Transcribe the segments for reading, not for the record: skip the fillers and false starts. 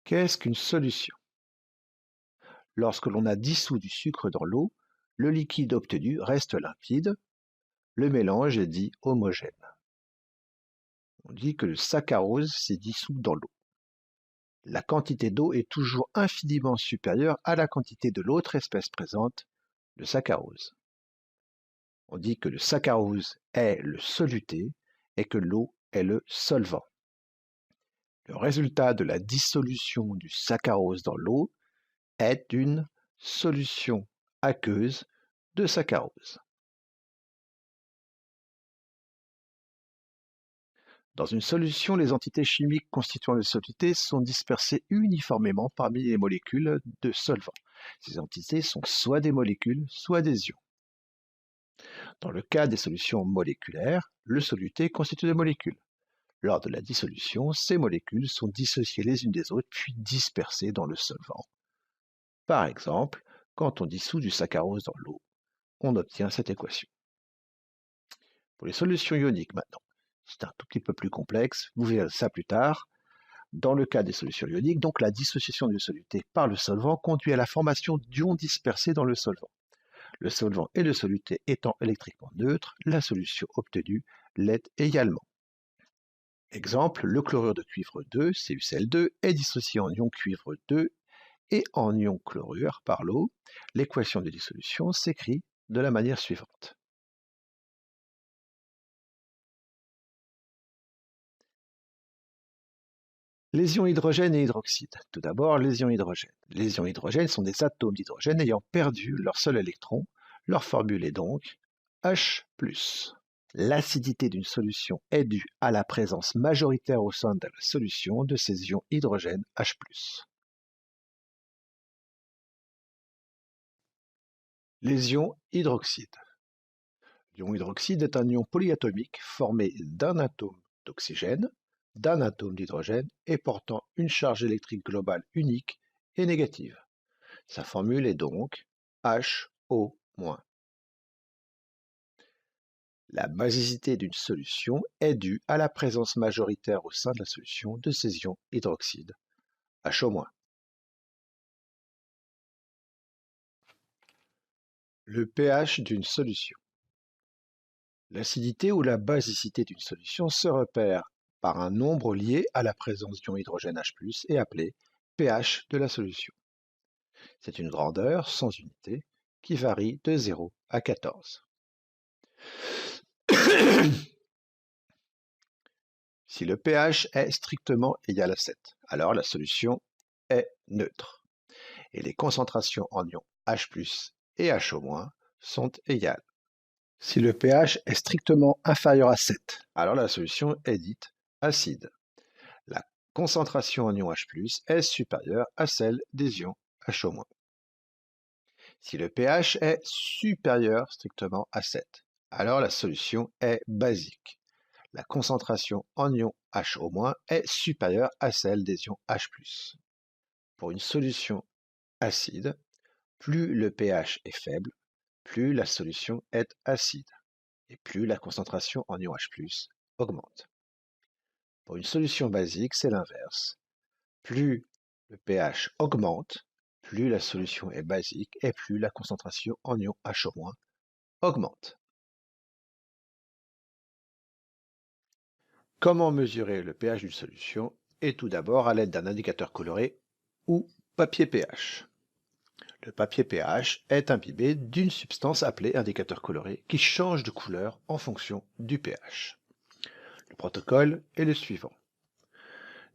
Qu'est-ce qu'une solution? Lorsque l'on a dissous du sucre dans l'eau, le liquide obtenu reste limpide, le mélange est dit homogène. On dit que le saccharose s'est dissous dans l'eau. La quantité d'eau est toujours infiniment supérieure à la quantité de l'autre espèce présente, le saccharose. On dit que le saccharose est le soluté et que l'eau est le solvant. Le résultat de la dissolution du saccharose dans l'eau est une solution aqueuse de saccharose. Dans une solution, les entités chimiques constituant le soluté sont dispersées uniformément parmi les molécules de solvant. Ces entités sont soit des molécules, soit des ions. Dans le cas des solutions moléculaires, le soluté constitue des molécules. Lors de la dissolution, ces molécules sont dissociées les unes des autres puis dispersées dans le solvant. Par exemple, quand on dissout du saccharose dans l'eau, on obtient cette équation. Pour les solutions ioniques maintenant, c'est un tout petit peu plus complexe, vous verrez ça plus tard. Dans le cas des solutions ioniques, donc la dissociation du soluté par le solvant conduit à la formation d'ions dispersés dans le solvant. Le solvant et le soluté étant électriquement neutres, la solution obtenue l'est également. Exemple, le chlorure de cuivre 2, CuCl2, est dissocié en ion cuivre 2 et en ion chlorure par l'eau. L'équation de dissolution s'écrit de la manière suivante. Les ions hydrogène et hydroxyde. Tout d'abord, les ions hydrogène. Les ions hydrogène sont des atomes d'hydrogène ayant perdu leur seul électron. Leur formule est donc H+. L'acidité d'une solution est due à la présence majoritaire au sein de la solution de ces ions hydrogène H+. Les ions hydroxyde. L'ion hydroxyde est un ion polyatomique formé d'un atome d'oxygène, d'un atome d'hydrogène et portant une charge électrique globale unique et négative. Sa formule est donc HO-. La basicité d'une solution est due à la présence majoritaire au sein de la solution de ces ions hydroxyde, HO-. Le pH d'une solution. L'acidité ou la basicité d'une solution se repère par un nombre lié à la présence d'ion hydrogène H+, et appelé pH de la solution. C'est une grandeur sans unité qui varie de 0 à 14. Si le pH est strictement égal à 7, alors la solution est neutre et les concentrations en ions H+ et HO- sont égales. Si le pH est strictement inférieur à 7, alors la solution est dite acide. La concentration en ion H+ est supérieure à celle des ions HO-. Si le pH est supérieur strictement à 7, alors la solution est basique. La concentration en ion HO- est supérieure à celle des ions H+. Pour une solution acide, plus le pH est faible, plus la solution est acide, et plus la concentration en ion H+ augmente. Pour une solution basique, c'est l'inverse. Plus le pH augmente, plus la solution est basique et plus la concentration en ion HO- augmente. Comment mesurer le pH d'une solution? Et tout d'abord à l'aide d'un indicateur coloré ou papier pH. Le papier pH est imbibé d'une substance appelée indicateur coloré qui change de couleur en fonction du pH. Le protocole est le suivant.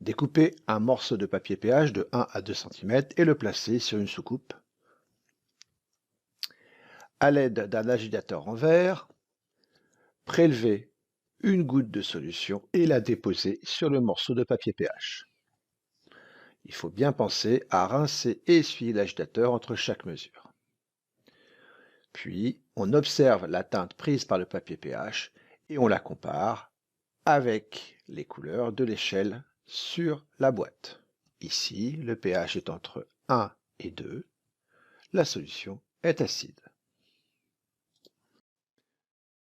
Découper un morceau de papier pH de 1 à 2 cm et le placer sur une soucoupe. À l'aide d'un agitateur en verre, prélever une goutte de solution et la déposer sur le morceau de papier pH. Il faut bien penser à rincer et essuyer l'agitateur entre chaque mesure. Puis, on observe la teinte prise par le papier pH et on la compare avec les couleurs de l'échelle sur la boîte. Ici, le pH est entre 1 et 2. La solution est acide.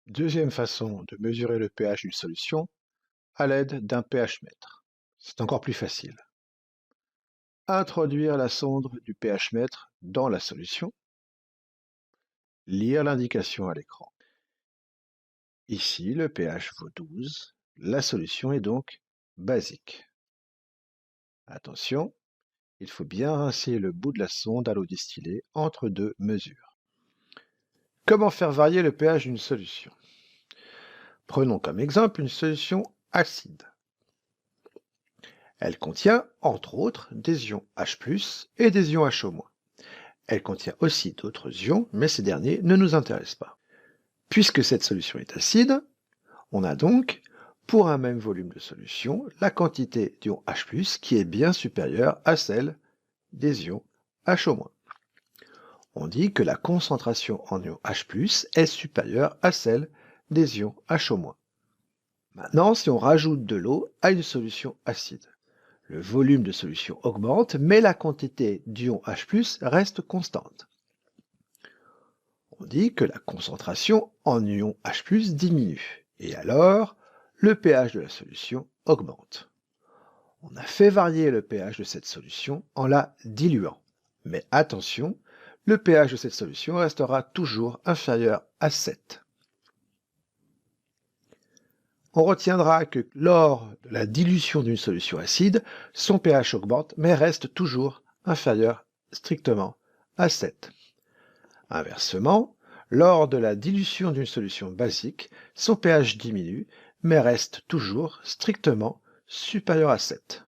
Deuxième façon de mesurer le pH d'une solution, à l'aide d'un pH-mètre. C'est encore plus facile. introduire la sonde du pH mètre dans la solution, lire l'indication à l'écran. Ici, le pH vaut 12, la solution est donc basique. Attention, il faut bien rincer le bout de la sonde à l'eau distillée entre deux mesures. Comment faire varier le pH d'une solution? Prenons comme exemple une solution acide. Elle contient, entre autres, des ions H+, et des ions HO-. Elle contient aussi d'autres ions, mais ces derniers ne nous intéressent pas. Puisque cette solution est acide, on a donc, pour un même volume de solution, la quantité d'ions H+, qui est bien supérieure à celle des ions HO-. On dit que la concentration en ions H+, est supérieure à celle des ions HO-. Maintenant, si on rajoute de l'eau à une solution acide, le volume de solution augmente, mais la quantité d'ions H+, reste constante. On dit que la concentration en ions H+, diminue, et alors le pH de la solution augmente. On a fait varier le pH de cette solution en la diluant. Mais attention, le pH de cette solution restera toujours inférieur à 7. On retiendra que lors de la dilution d'une solution acide, son pH augmente mais reste toujours inférieur strictement à 7. Inversement, lors de la dilution d'une solution basique, son pH diminue mais reste toujours strictement supérieur à 7.